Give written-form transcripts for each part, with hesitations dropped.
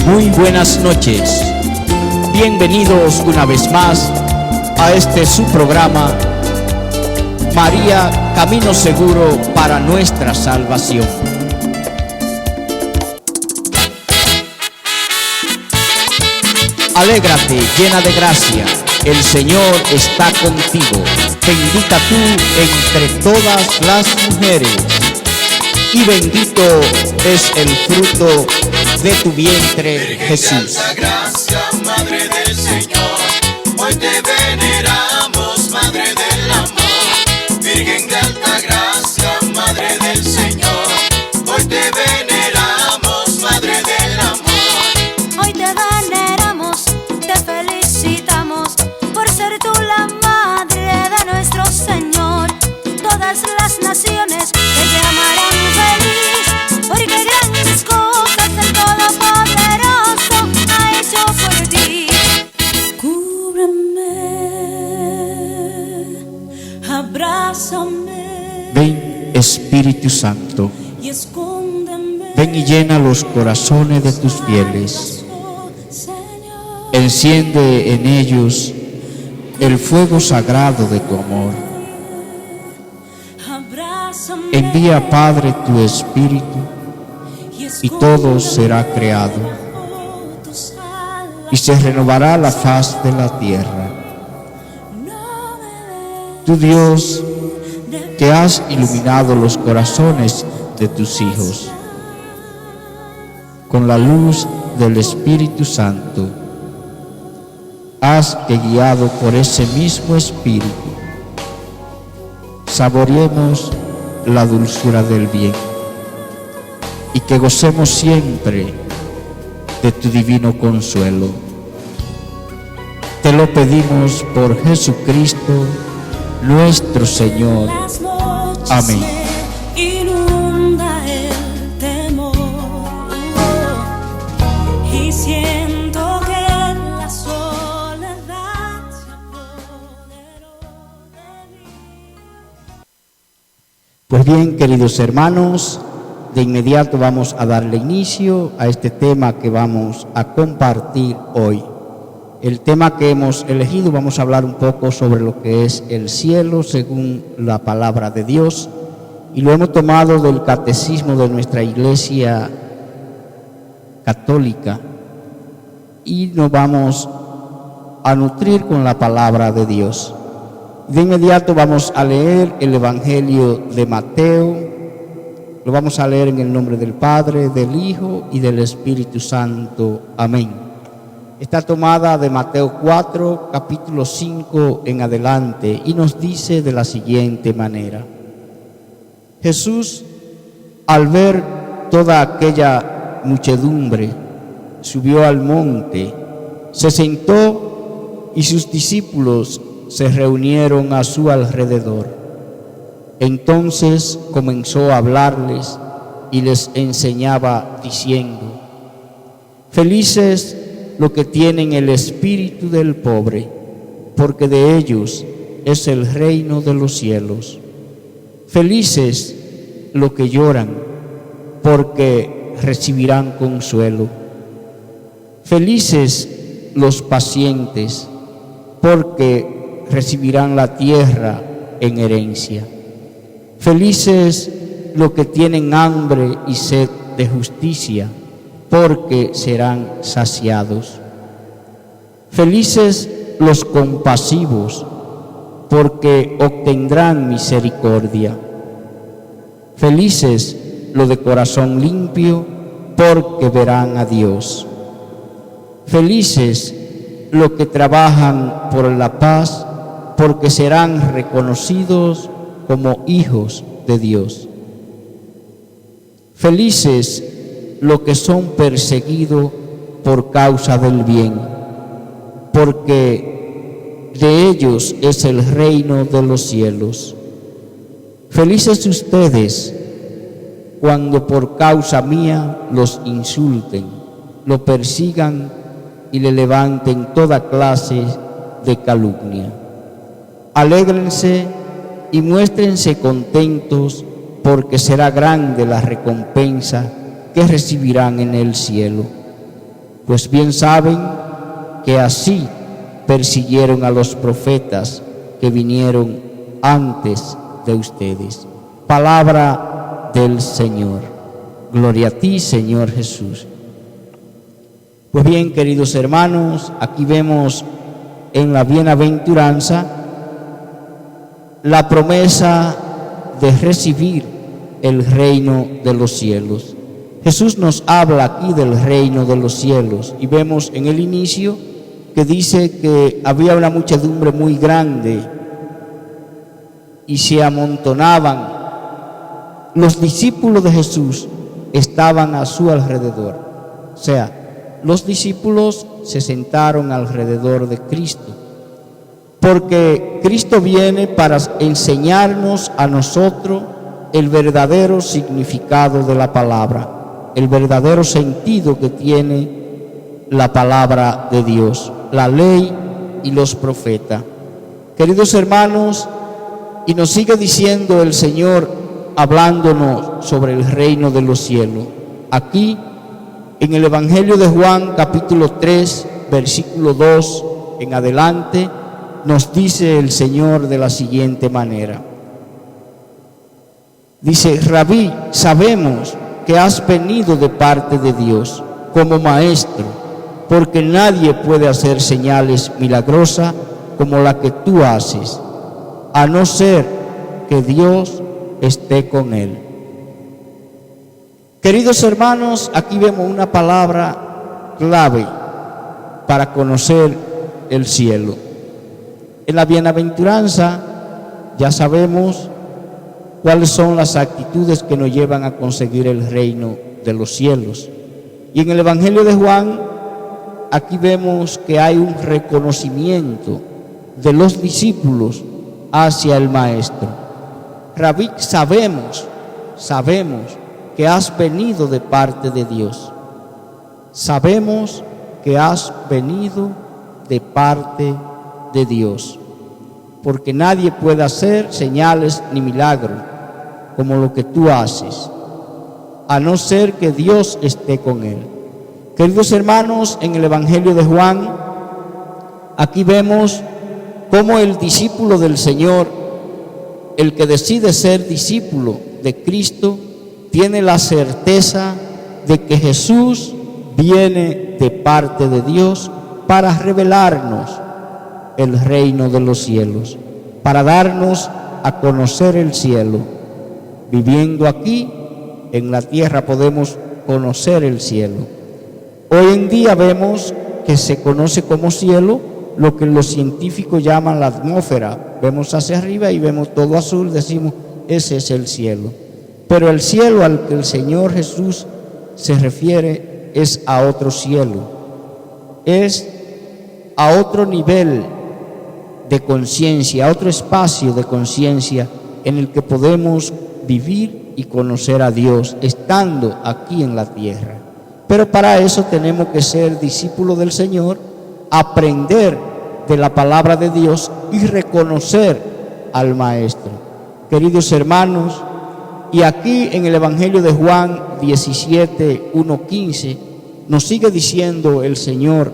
Muy buenas noches. Bienvenidos una vez más a este su programa María, camino seguro para nuestra salvación. Alégrate, llena de gracia, el Señor está contigo. Bendita tú entre todas las mujeres, y bendito es el fruto de tu vientre, Virgen Jesús. de alta gracia, Madre del Señor, hoy te veneramos, Madre del amor. Virgen de alta gracia, Madre del Señor, hoy te veneramos, Madre del amor. Hoy te veneramos, te felicitamos por ser tú la madre de nuestro Señor. Todas las naciones te llamarán feliz, porque grandes cosas el Todopoderoso ha hecho por ti. Cúbreme, abrázame. Ven, Espíritu Santo, Y escóndeme. ven y llena los corazones de tus fieles. Señor. Enciende en ellos el fuego sagrado de tu amor. Abrázame. Envía, Padre, tu Espíritu, y todo será creado, y se renovará la faz de la tierra. Tú, Dios, que has iluminado los corazones de tus hijos con la luz del Espíritu Santo, haz que, guiado por ese mismo Espíritu, saboreemos la dulzura del bien y que gocemos siempre de tu divino consuelo. Te lo pedimos por Jesucristo, nuestro Señor. Las noches Amén. me inunda el temor, y siento que la soledad se apoderó de mí. Pues bien, queridos hermanos, de inmediato vamos a darle inicio a este tema que vamos a compartir hoy. El tema que hemos elegido, vamos a hablar un poco sobre lo que es el cielo según la palabra de Dios, y lo hemos tomado del catecismo de nuestra Iglesia católica, y nos vamos a nutrir con la palabra de Dios. De inmediato vamos a leer el Evangelio de Mateo. Lo vamos a leer en el nombre del Padre, del Hijo y del Espíritu Santo. Amén. Está tomada de Mateo 4, capítulo 5 en adelante, y nos dice de la siguiente manera: Jesús, al ver toda aquella muchedumbre, subió al monte, se sentó y sus discípulos se reunieron a su alrededor. Entonces comenzó a hablarles y les enseñaba diciendo: Felices los que tienen el espíritu del pobre, porque de ellos es el reino de los cielos. Felices los que lloran, porque recibirán consuelo. Felices los pacientes, porque recibirán la tierra en herencia. Felices los que tienen hambre y sed de justicia, porque serán saciados. Felices los compasivos, porque obtendrán misericordia. Felices los de corazón limpio, porque verán a Dios. Felices los que trabajan por la paz, porque serán reconocidos como hijos de Dios. Felices los que son perseguidos por causa del bien, porque de ellos es el reino de los cielos. Felices ustedes cuando por causa mía los insulten, lo persigan y le levanten toda clase de calumnia. Alégrense y muéstrense contentos, porque será grande la recompensa que recibirán en el cielo. pues bien saben que así persiguieron a los profetas que vinieron antes de ustedes. Palabra del Señor. Gloria a ti, Señor Jesús. Pues bien, queridos hermanos, aquí vemos en la bienaventuranza la promesa de recibir el reino de los cielos. Jesús nos habla aquí del reino de los cielos y vemos en el inicio que dice que había una muchedumbre muy grande y se amontonaban. Los discípulos de Jesús estaban a su alrededor. O sea, los discípulos se sentaron alrededor de Cristo, porque Cristo viene para enseñarnos a nosotros el verdadero significado de la palabra, el verdadero sentido que tiene la palabra de Dios, la ley y los profetas. Queridos hermanos, y nos sigue diciendo el Señor, hablándonos sobre el reino de los cielos. Aquí, en el Evangelio de Juan, capítulo 3, versículo 2 en adelante, nos dice el Señor de la siguiente manera. Dice: Rabí, sabemos que has venido de parte de Dios como maestro, porque nadie puede hacer señales milagrosas como la que tú haces, a no ser que Dios esté con él. Queridos hermanos, aquí vemos una palabra clave para conocer el cielo. En la bienaventuranza ya sabemos cuáles son las actitudes que nos llevan a conseguir el reino de los cielos. Y en el Evangelio de Juan, aquí vemos que hay un reconocimiento de los discípulos hacia el Maestro. Rabí, sabemos que has venido de parte de Dios. Sabemos que has venido de parte de Dios, porque nadie puede hacer señales ni milagros como lo que tú haces, a no ser que Dios esté con él. Queridos hermanos, en el Evangelio de Juan, aquí vemos cómo el discípulo del Señor, el que decide ser discípulo de Cristo, tiene la certeza de que Jesús viene de parte de Dios para revelarnos el reino de los cielos, para darnos a conocer el cielo. Viviendo aquí en la tierra podemos conocer el cielo. Hoy en día vemos que se conoce como cielo lo que los científicos llaman la atmósfera. Vemos hacia arriba y vemos todo azul, decimos, ese es el cielo. Pero el cielo al que el Señor Jesús se refiere es a otro cielo, es a otro nivel de conciencia, a otro espacio de conciencia en el que podemos vivir y conocer a Dios estando aquí en la tierra. Pero para eso tenemos que ser discípulos del Señor, aprender de la palabra de Dios y reconocer al Maestro. Queridos hermanos, y aquí en el Evangelio de Juan 17, 1-15, nos sigue diciendo el Señor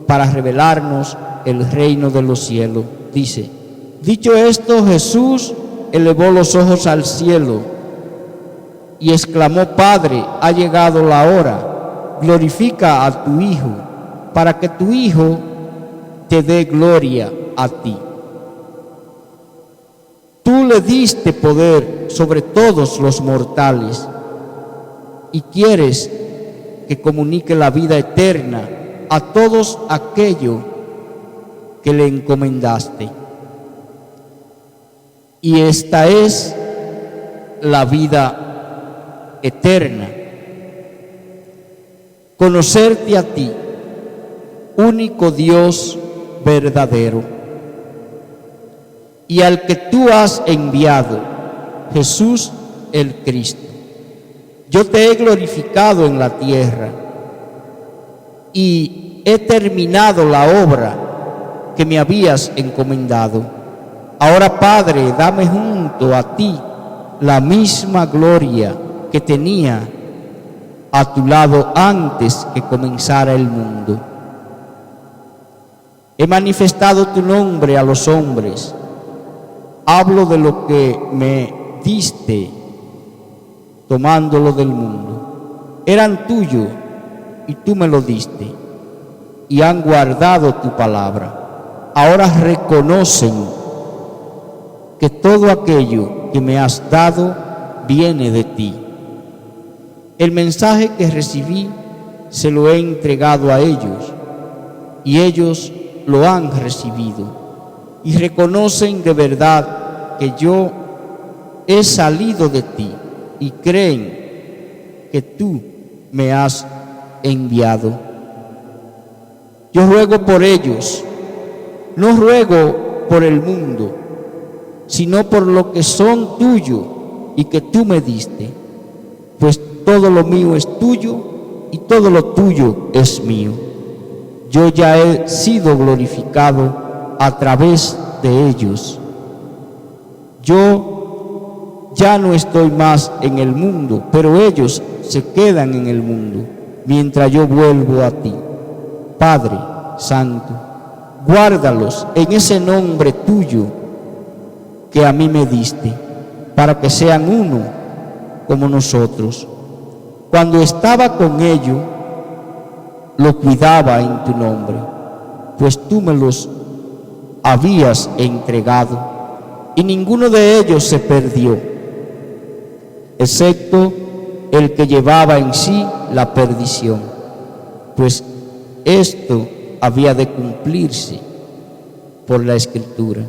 para revelarnos el reino de los cielos. Dice: dicho esto, Jesús elevó los ojos al cielo y exclamó: Padre, ha llegado la hora, glorifica a tu Hijo, para que tu Hijo te dé gloria a ti. Tú le diste poder sobre todos los mortales y quieres que comunique la vida eterna a todos aquellos que le encomendaste. Y esta es la vida eterna: conocerte a ti, único Dios verdadero, y al que tú has enviado, Jesús el Cristo. Yo te he glorificado en la tierra y he terminado la obra que me habías encomendado. Ahora, Padre, dame junto a ti la misma gloria que tenía a tu lado antes que comenzara el mundo. He manifestado tu nombre a los hombres. Hablo de lo que me diste, tomándolo del mundo. Eran tuyos y tú me lo diste, y han guardado tu palabra. Ahora reconocen que todo aquello que me has dado viene de ti. El mensaje que recibí se lo he entregado a ellos, y ellos lo han recibido, y reconocen de verdad que yo he salido de ti, y creen que tú me has enviado. Yo ruego por ellos, no ruego por el mundo, sino por lo que son tuyos y que tú me diste, pues todo lo mío es tuyo y todo lo tuyo es mío. Yo ya he sido glorificado a través de ellos. Yo ya no estoy más en el mundo, pero ellos se quedan en el mundo, mientras yo vuelvo a ti. Padre Santo, guárdalos en ese nombre tuyo que a mí me diste, para que sean uno como nosotros. Cuando estaba con ellos, lo cuidaba en tu nombre, pues tú me los habías entregado, y ninguno de ellos se perdió, excepto el que llevaba en sí la perdición, pues esto había de cumplirse por la Escritura.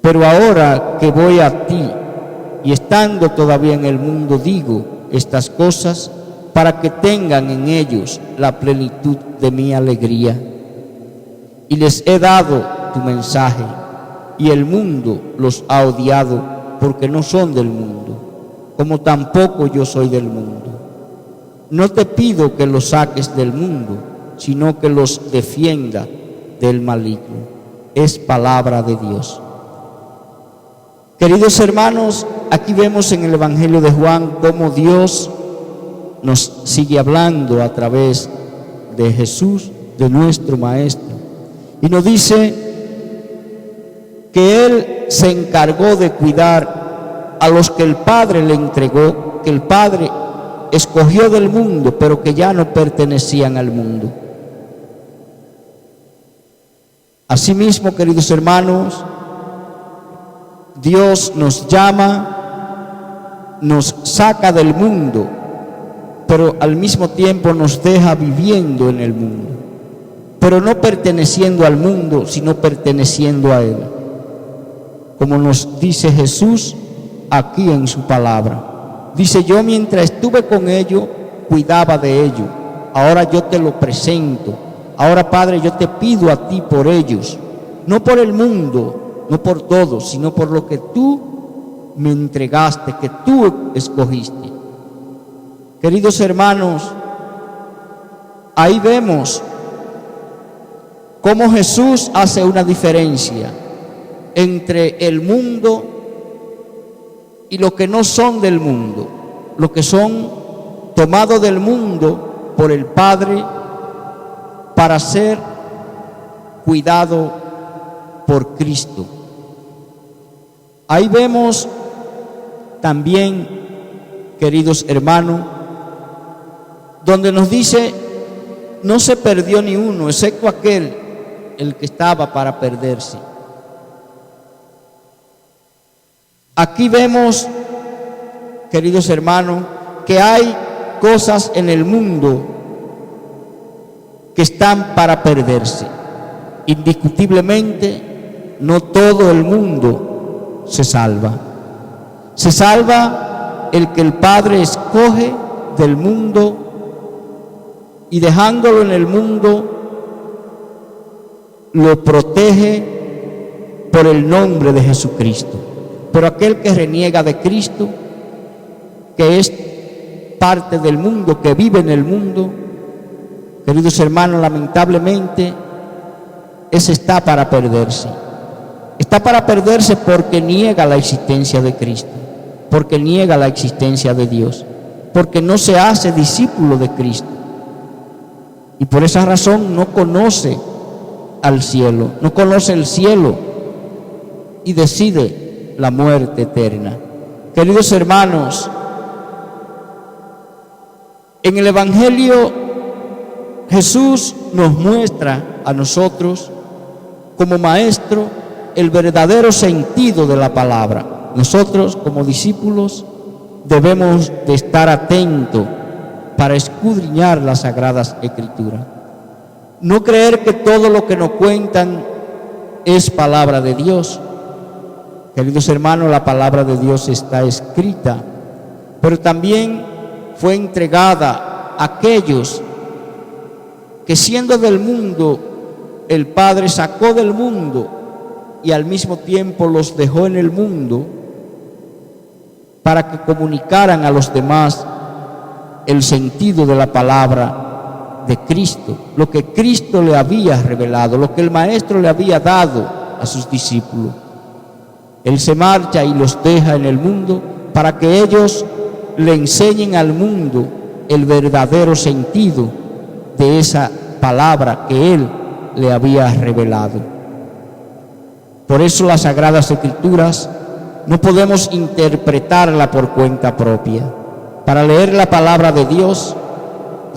Pero ahora que voy a ti, y estando todavía en el mundo, digo estas cosas para que tengan en ellos la plenitud de mi alegría. Y les he dado tu mensaje, y el mundo los ha odiado porque no son del mundo, como tampoco yo soy del mundo. No te pido que los saques del mundo, sino que los defienda del maligno. Es palabra de Dios. Queridos hermanos, aquí vemos en el Evangelio de Juan cómo Dios nos sigue hablando a través de Jesús, de nuestro Maestro, y nos dice que Él se encargó de cuidar a los que el Padre le entregó, que el Padre escogió del mundo, pero que ya no pertenecían al mundo. Asimismo, queridos hermanos, Dios nos llama, nos saca del mundo, pero al mismo tiempo nos deja viviendo en el mundo, pero no perteneciendo al mundo, sino perteneciendo a Él, como nos dice Jesús aquí en su palabra. Dice: yo mientras estuve con ellos, cuidaba de ellos, ahora yo te lo presento. Ahora, Padre, yo te pido a ti por ellos, no por el mundo, no por todos, sino por lo que tú me entregaste, que tú escogiste. Queridos hermanos, ahí vemos cómo Jesús hace una diferencia entre el mundo y lo que no son del mundo, lo que son tomados del mundo por el Padre para ser cuidado por Cristo. Ahí vemos también, queridos hermanos, donde nos dice: no se perdió ni uno, excepto aquel, el que estaba para perderse. Aquí vemos, queridos hermanos, que hay cosas en el mundo que están para perderse. Indiscutiblemente, no todo el mundo se salva. Se salva el que el Padre escoge del mundo, y dejándolo en el mundo, lo protege por el nombre de Jesucristo. Pero aquel que reniega de Cristo, que es parte del mundo, que vive en el mundo, queridos hermanos, lamentablemente, ese está para perderse. Está para perderse porque niega la existencia de Cristo, porque niega la existencia de Dios. porque no se hace discípulo de Cristo. Y por esa razón no conoce al cielo, no conoce el cielo y decide la muerte eterna. Queridos hermanos, en el Evangelio Jesús nos muestra a nosotros como maestro el verdadero sentido de la palabra. Nosotros como discípulos debemos de estar atentos para escudriñar las Sagradas Escrituras. No creer que todo lo que nos cuentan es palabra de Dios. Queridos hermanos, la palabra de Dios está escrita, pero también fue entregada a aquellos que siendo del mundo, el Padre sacó del mundo y al mismo tiempo los dejó en el mundo para que comunicaran a los demás el sentido de la palabra de Cristo, lo que Cristo le había revelado, lo que el Maestro le había dado a sus discípulos. Él se marcha y los deja en el mundo para que ellos le enseñen al mundo el verdadero sentido de esa palabra que Él le había revelado. Por eso las Sagradas Escrituras no podemos interpretarla por cuenta propia. Para leer la palabra de Dios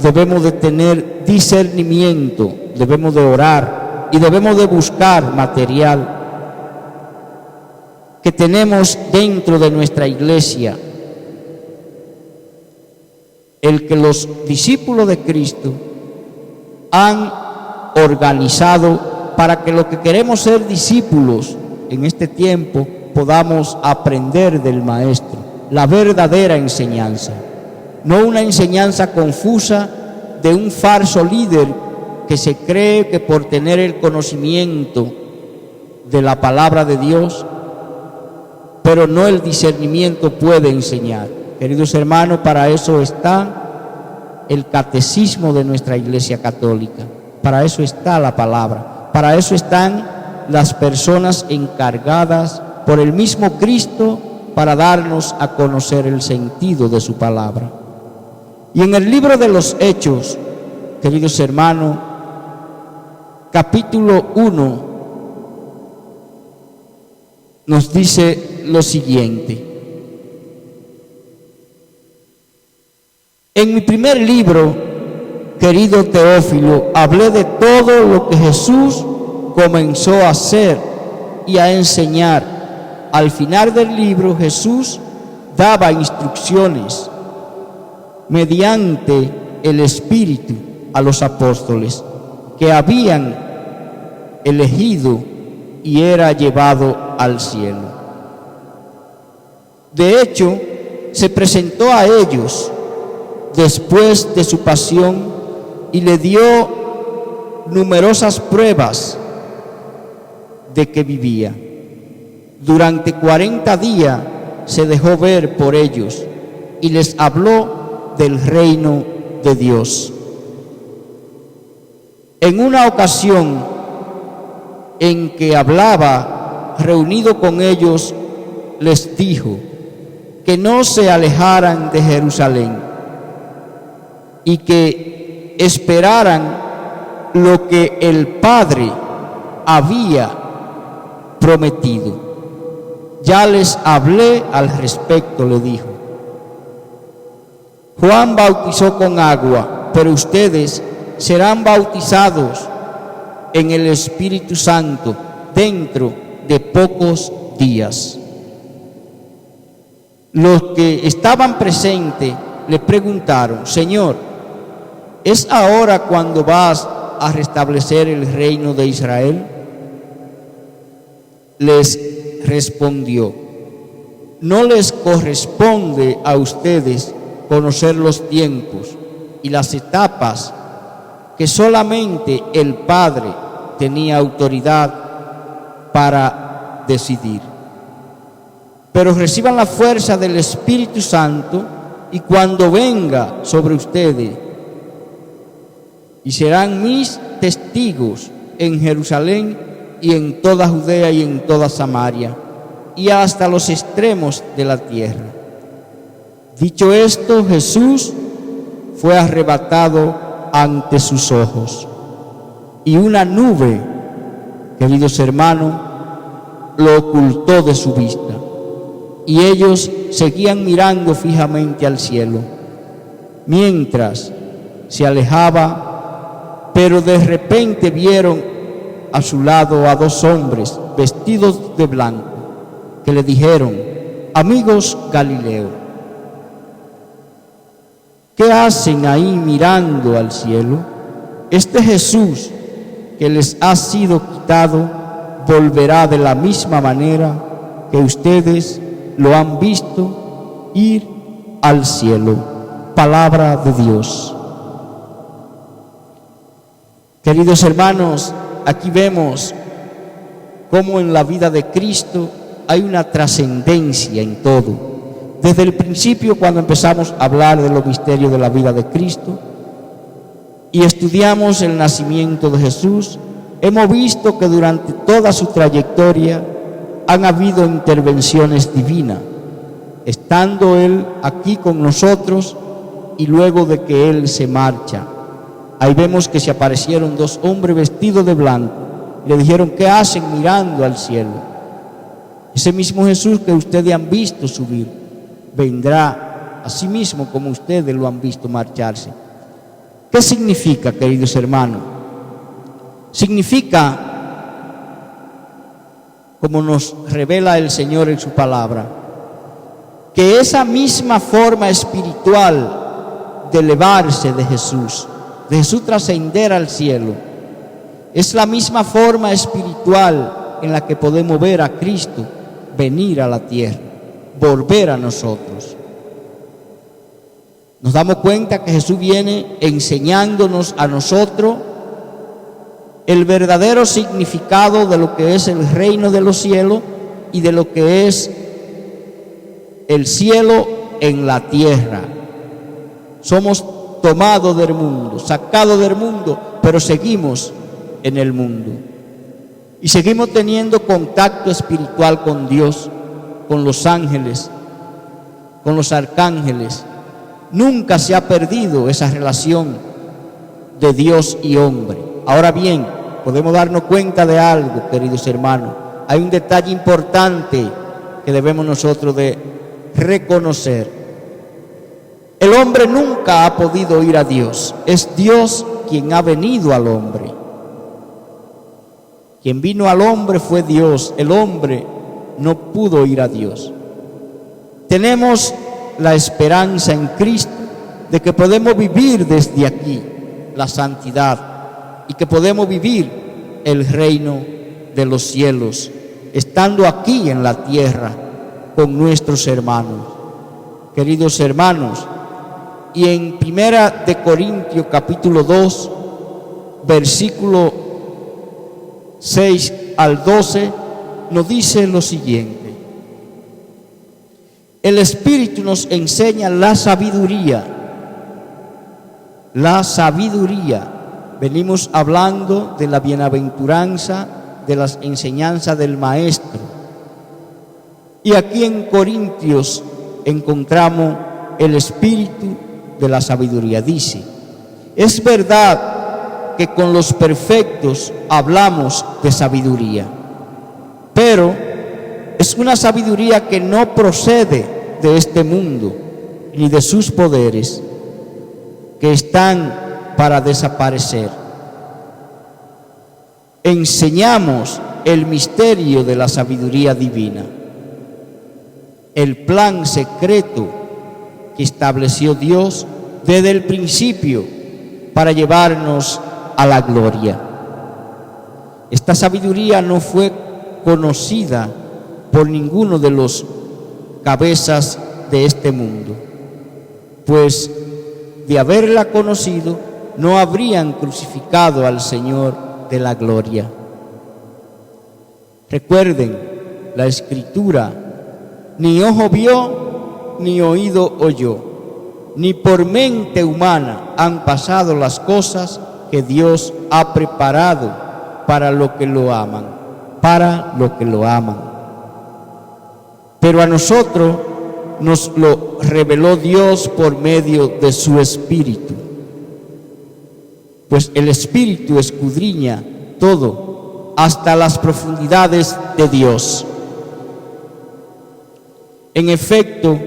debemos de tener discernimiento, debemos de orar y debemos de buscar material que tenemos dentro de nuestra iglesia, el que los discípulos de Cristo han organizado para que los que queremos ser discípulos en este tiempo podamos aprender del Maestro, la verdadera enseñanza, no una enseñanza confusa de un falso líder que se cree que por tener el conocimiento de la palabra de Dios, pero no el discernimiento, puede enseñar. Queridos hermanos, para eso está el catecismo de nuestra Iglesia Católica, para eso está la palabra, para eso están las personas encargadas por el mismo Cristo para darnos a conocer el sentido de su palabra. Y en el libro de los Hechos, queridos hermanos, capítulo 1, nos dice lo siguiente: en mi primer libro, querido Teófilo, hablé de todo lo que Jesús comenzó a hacer y a enseñar. Al final del libro, Jesús daba instrucciones mediante el Espíritu a los apóstoles que habían elegido y era llevado al cielo. De hecho, se presentó a ellos después de su pasión y le dio numerosas pruebas de que vivía. Durante 40 días se dejó ver por ellos y les habló del reino de Dios. En una ocasión en que hablaba reunido con ellos, les dijo que no se alejaran de Jerusalén y que esperaran lo que el Padre había prometido. Ya les hablé al respecto, le dijo. Juan bautizó con agua, pero ustedes serán bautizados en el Espíritu Santo dentro de pocos días. Los que estaban presentes le preguntaron: Señor, ¿es ahora cuando vas a restablecer el reino de Israel? Les respondió: no les corresponde a ustedes conocer los tiempos y las etapas, que solamente el Padre tenía autoridad para decidir. Pero reciban la fuerza del Espíritu Santo y cuando venga sobre ustedes, y serán mis testigos en Jerusalén y en toda Judea y en toda Samaria y hasta los extremos de la tierra. Dicho esto, Jesús fue arrebatado ante sus ojos, y una nube, queridos hermanos, lo ocultó de su vista, y ellos seguían mirando fijamente al cielo, mientras se alejaba, pero de repente vieron a su lado a dos hombres vestidos de blanco, que le dijeron: amigos Galileos, ¿qué hacen ahí mirando al cielo? Este Jesús que les ha sido quitado volverá de la misma manera que ustedes lo han visto ir al cielo. Palabra de Dios. Queridos hermanos, aquí vemos cómo en la vida de Cristo hay una trascendencia en todo. Desde el principio, cuando empezamos a hablar de los misterios de la vida de Cristo y estudiamos el nacimiento de Jesús, hemos visto que durante toda su trayectoria han habido intervenciones divinas, estando Él aquí con nosotros y luego de que Él se marcha. Ahí vemos que se aparecieron dos hombres vestidos de blanco, le dijeron: ¿qué hacen mirando al cielo? Ese mismo Jesús que ustedes han visto subir, vendrá así mismo como ustedes lo han visto marcharse. ¿Qué significa, queridos hermanos? Significa, como nos revela el Señor en su palabra, que esa misma forma espiritual de elevarse de Jesús trascender al cielo, es la misma forma espiritual en la que podemos ver a Cristo venir a la tierra, volver a nosotros. Nos damos cuenta que Jesús viene enseñándonos a nosotros el verdadero significado de lo que es el reino de los cielos y de lo que es el cielo en la tierra. Somos tomados del mundo, sacados del mundo, pero seguimos en el mundo. Y seguimos teniendo contacto espiritual con Dios, con los ángeles, con los arcángeles. Nunca se ha perdido esa relación de Dios y hombre. Ahora bien, podemos darnos cuenta de algo, queridos hermanos. Hay un detalle importante que debemos nosotros de reconocer. El hombre nunca ha podido ir a Dios. Es Dios quien ha venido al hombre. Quien vino al hombre fue Dios. El hombre no pudo ir a Dios. Tenemos la esperanza en Cristo de que podemos vivir desde aquí la santidad y que podemos vivir el reino de los cielos, estando aquí en la tierra con nuestros hermanos. Queridos hermanos, y en 1 Corintios capítulo 2, versículo 6 al 12, nos dice lo siguiente: el Espíritu nos enseña la sabiduría. La sabiduría. Venimos hablando de la bienaventuranza, de las enseñanzas del Maestro. Y aquí en Corintios encontramos el espíritu de la sabiduría. Dice: es verdad que con los perfectos hablamos de sabiduría, pero es una sabiduría que no procede de este mundo ni de sus poderes, que están para desaparecer. Enseñamos el misterio de la sabiduría divina, el plan secreto que estableció Dios desde el principio para llevarnos a la gloria. Esta sabiduría no fue conocida por ninguno de los cabezas de este mundo, pues de haberla conocido no habrían crucificado al Señor de la gloria. Recuerden la Escritura: ni ojo vio, ni oído oyó, ni por mente humana han pasado las cosas que Dios ha preparado para los que lo aman, para los que lo aman. Pero a nosotros nos lo reveló Dios por medio de su Espíritu. Pues el Espíritu escudriña todo hasta las profundidades de Dios. En efecto,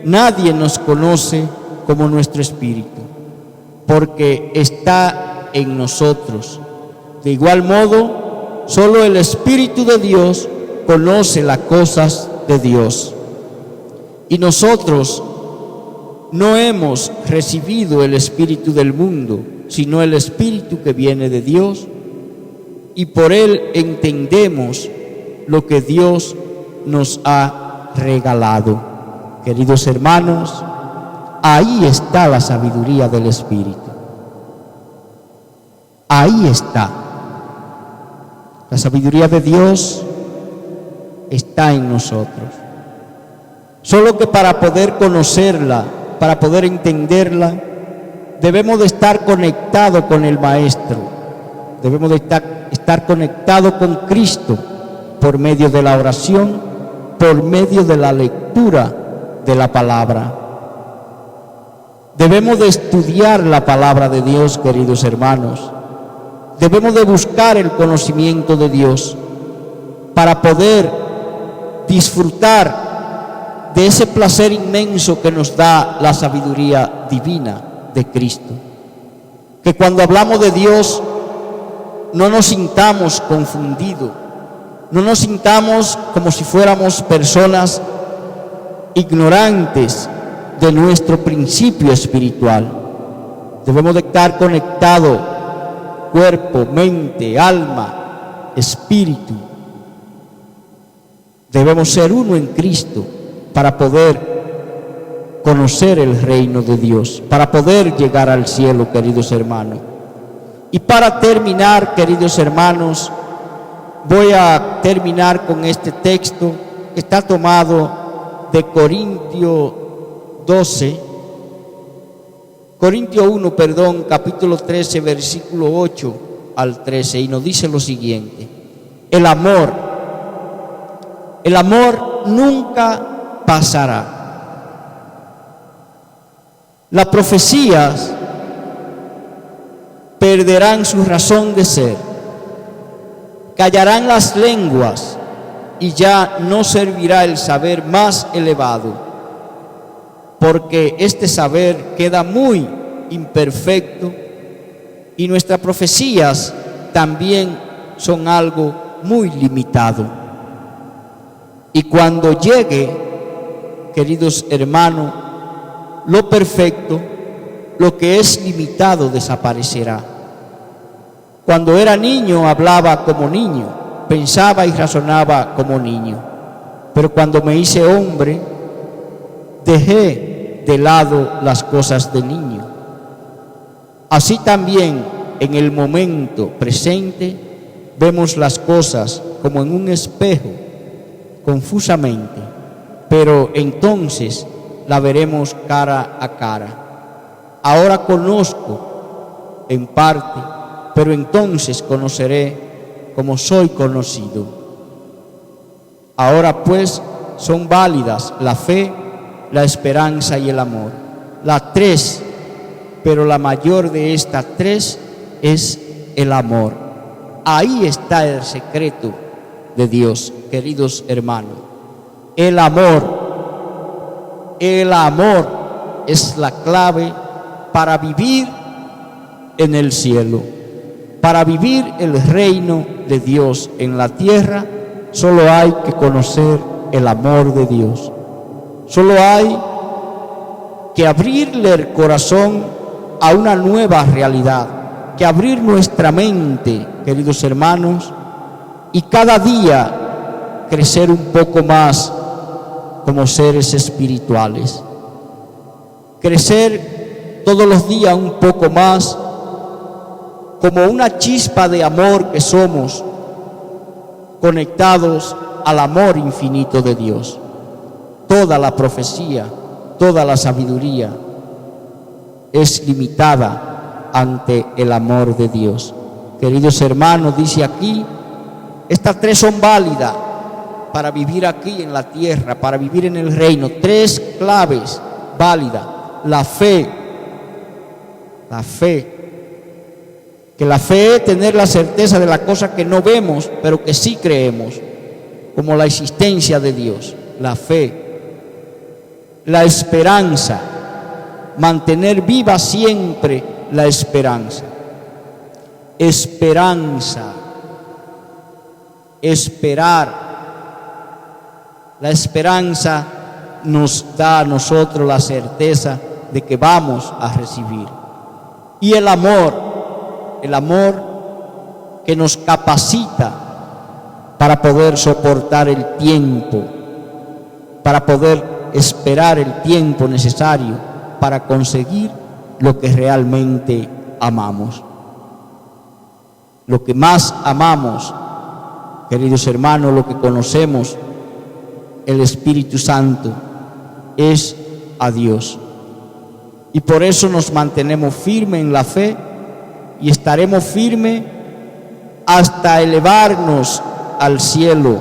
nadie nos conoce como nuestro Espíritu, porque está en nosotros. De igual modo, solo el Espíritu de Dios conoce las cosas de Dios. Y nosotros no hemos recibido el espíritu del mundo, sino el Espíritu que viene de Dios, y por él entendemos lo que Dios nos ha regalado. Queridos hermanos, ahí está la sabiduría del Espíritu. Ahí está. La sabiduría de Dios está en nosotros. Solo que para poder conocerla, para poder entenderla, debemos de estar conectados con el Maestro. Debemos de estar conectados con Cristo por medio de la oración, por medio de la lectura de la palabra. Debemos de estudiar la palabra de Dios, queridos hermanos. Debemos de buscar el conocimiento de Dios para poder disfrutar de ese placer inmenso que nos da la sabiduría divina de Cristo. Que cuando hablamos de Dios no nos sintamos confundidos, no nos sintamos como si fuéramos personas ignorantes de nuestro principio espiritual. Debemos de estar conectados, cuerpo, mente, alma, espíritu. Debemos ser uno en Cristo para poder conocer el reino de Dios, para poder llegar al cielo, queridos hermanos. Y para terminar, queridos hermanos, voy a terminar con este texto que está tomado de Corintios 1, capítulo 13, versículo 8 al 13, y nos dice lo siguiente: el amor nunca pasará. Las profecías perderán su razón de ser, callarán las lenguas y ya no servirá el saber más elevado, porque este saber queda muy imperfecto y nuestras profecías también son algo muy limitado. Y cuando llegue, queridos hermanos, lo perfecto, lo que es limitado desaparecerá. Cuando era niño hablaba como niño, pensaba y razonaba como niño, pero cuando me hice hombre, dejé de lado las cosas de niño. Así también en el momento presente vemos las cosas como en un espejo, confusamente, pero entonces la veremos cara a cara. Ahora conozco en parte, pero entonces conoceré como soy conocido. Ahora pues son válidas la fe, la esperanza y el amor. Las tres, pero la mayor de estas tres es el amor. Ahí está el secreto de Dios, queridos hermanos. El amor es la clave para vivir en el cielo. Para vivir el reino de Dios en la tierra, solo hay que conocer el amor de Dios. Solo hay que abrirle el corazón a una nueva realidad, que abrir nuestra mente, queridos hermanos, y cada día crecer un poco más como seres espirituales. Crecer todos los días un poco más como una chispa de amor que somos, conectados al amor infinito de Dios. Toda la profecía, toda la sabiduría es limitada ante el amor de Dios. Queridos hermanos, dice aquí, estas tres son válidas, para vivir aquí en la tierra, para vivir en el reino. 3 claves válidas. La fe. Que la fe es tener la certeza de la cosa que no vemos, pero que sí creemos, como la existencia de Dios. La fe. La esperanza. Mantener viva siempre la esperanza. Esperanza. Esperar. La esperanza nos da a nosotros la certeza de que vamos a recibir. Y el amor que nos capacita para poder soportar el tiempo, para poder esperar el tiempo necesario para conseguir lo que realmente amamos. Lo que más amamos, queridos hermanos, lo que conocemos, el Espíritu Santo, es a Dios. Y por eso nos mantenemos firmes en la fe y estaremos firmes hasta elevarnos al cielo,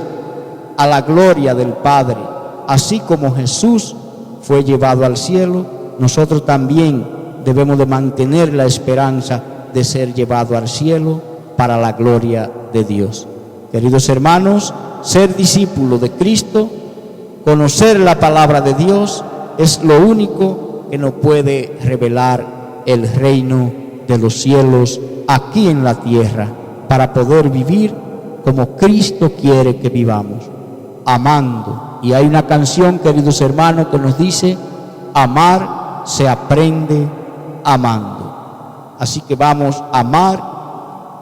a la gloria del Padre. Así como Jesús fue llevado al cielo, nosotros también debemos de mantener la esperanza de ser llevado al cielo para la gloria de Dios. Queridos hermanos, ser discípulo de Cristo, conocer la palabra de Dios, es lo único que nos puede revelar el reino de los cielos aquí en la tierra, para poder vivir como Cristo quiere que vivamos, amando. Y hay una canción, queridos hermanos, que nos dice: amar se aprende amando. Así que vamos a amar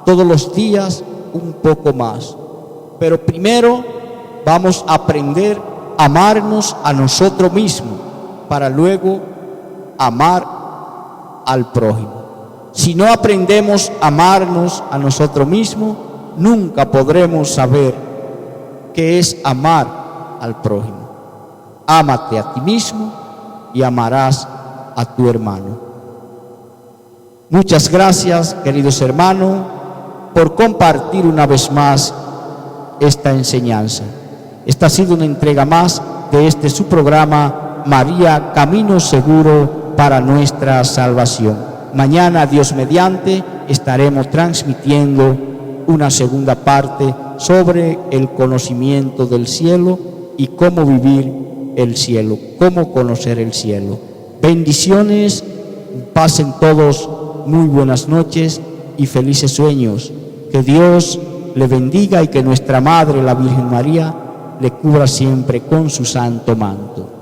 todos los días un poco más. Pero primero vamos a aprender a amarnos a nosotros mismos, para luego amar al prójimo. Si no aprendemos a amarnos a nosotros mismos, nunca podremos saber qué es amar al prójimo. Ámate a ti mismo y amarás a tu hermano. Muchas gracias, queridos hermanos, por compartir una vez más esta enseñanza. Esta ha sido una entrega más de su programa María, Camino Seguro para nuestra salvación. Mañana, Dios mediante, estaremos transmitiendo una segunda parte sobre el conocimiento del cielo y cómo vivir el cielo, cómo conocer el cielo. Bendiciones, pasen todos muy buenas noches y felices sueños. Que Dios le bendiga y que nuestra Madre, la Virgen María, le cubra siempre con su santo manto.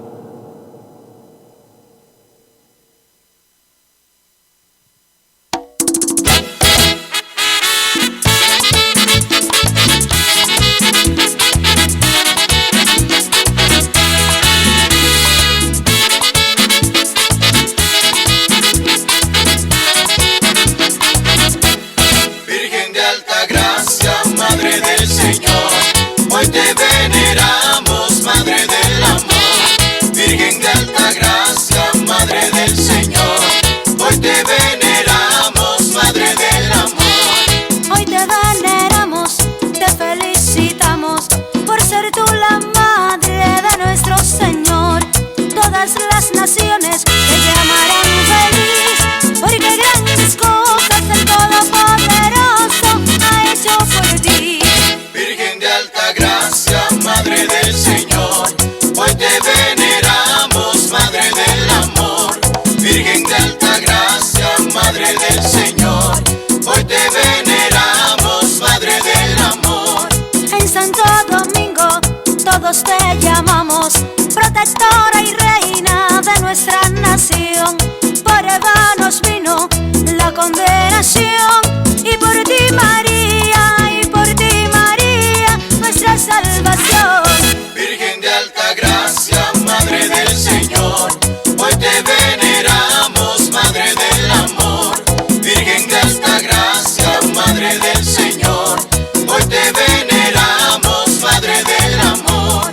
Hoy te veneramos, Madre del Amor, Virgen de alta gracia, Madre del Señor. Hoy te veneramos, Madre del Amor. Hoy te veneramos, te felicitamos por ser tú la Madre de nuestro Señor. Todas las naciones te llamarán feliz, porque grandes cosas el Todopoderoso ha hecho por ti. Virgen de alta gracia, Madre del Señor, hoy te veneramos, Madre del Amor. Virgen de alta gracia, Madre del Señor, hoy te veneramos, Madre del Amor. En Santo Domingo todos te llamamos, protectora y reina de nuestra nación. Por Eva nos vino la condenación, y por ti María, y por ti María, nuestra salvación. Virgen de alta gracia, Madre del Señor, hoy te veneramos, Madre del Amor. Virgen de alta gracia, Madre del Señor, hoy te veneramos, Madre del Amor.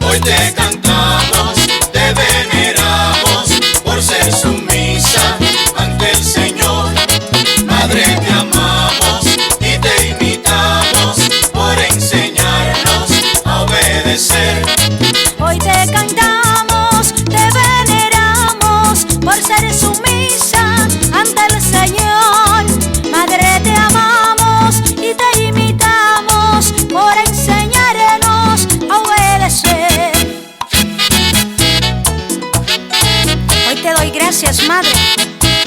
Hoy te cantamos, te veneramos por ser sumisa ante el Señor. Madre, te amamos y te imitamos por enseñarnos a obedecer. Hoy te doy gracias, Madre,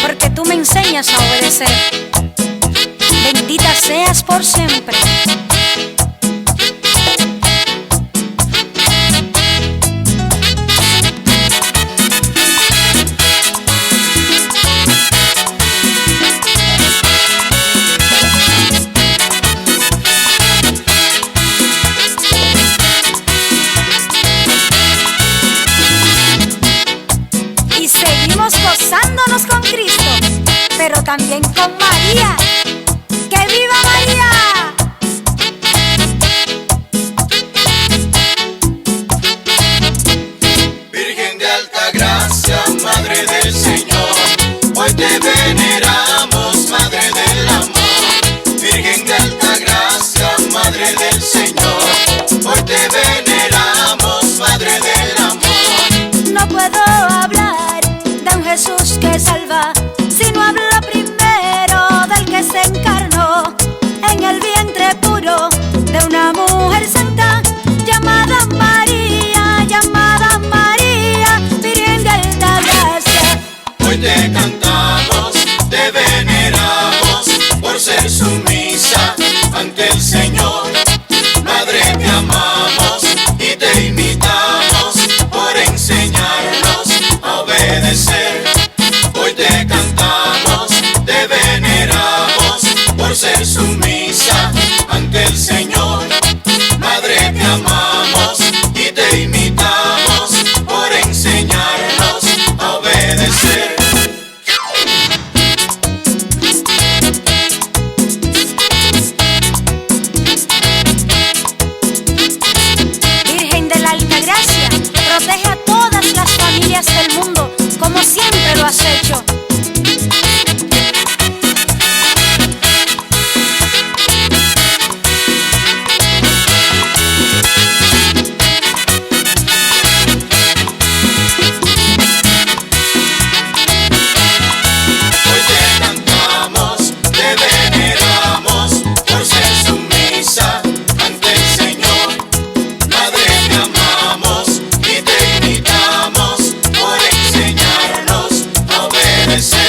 porque tú me enseñas a obedecer. Bendita seas por siempre. Y seguimos gozándonos con Cristo, pero también con María. ¡Que viva María! Virgen de alta gracia, Madre del Señor, hoy te veneramos, Madre del amor. Virgen de alta gracia, Madre del Señor, hoy te veneramos, Madre del amor. No puedo hablar de un Jesús que salva si no hablo primero del que se encarnó en el vientre puro de una mujer santa llamada María, Virgen de alta gracia. Hoy te cantamos, te veneramos por ser sumisa ante el Señor. Madre, te amamos y te imitamos por enseñarnos a obedecer. Hoy te cantamos, te veneramos por ser sumisa ante el Señor. Madre, te amamos y te imitamos por enseñarnos a obedecer. Virgen de la alta gracia, protege a todas las familias del mundo como siempre lo has hecho. Hoy te cantamos, te veneramos por ser sumisa ante el Señor. Madre, te amamos y te imitamos por enseñarnos a obedecer.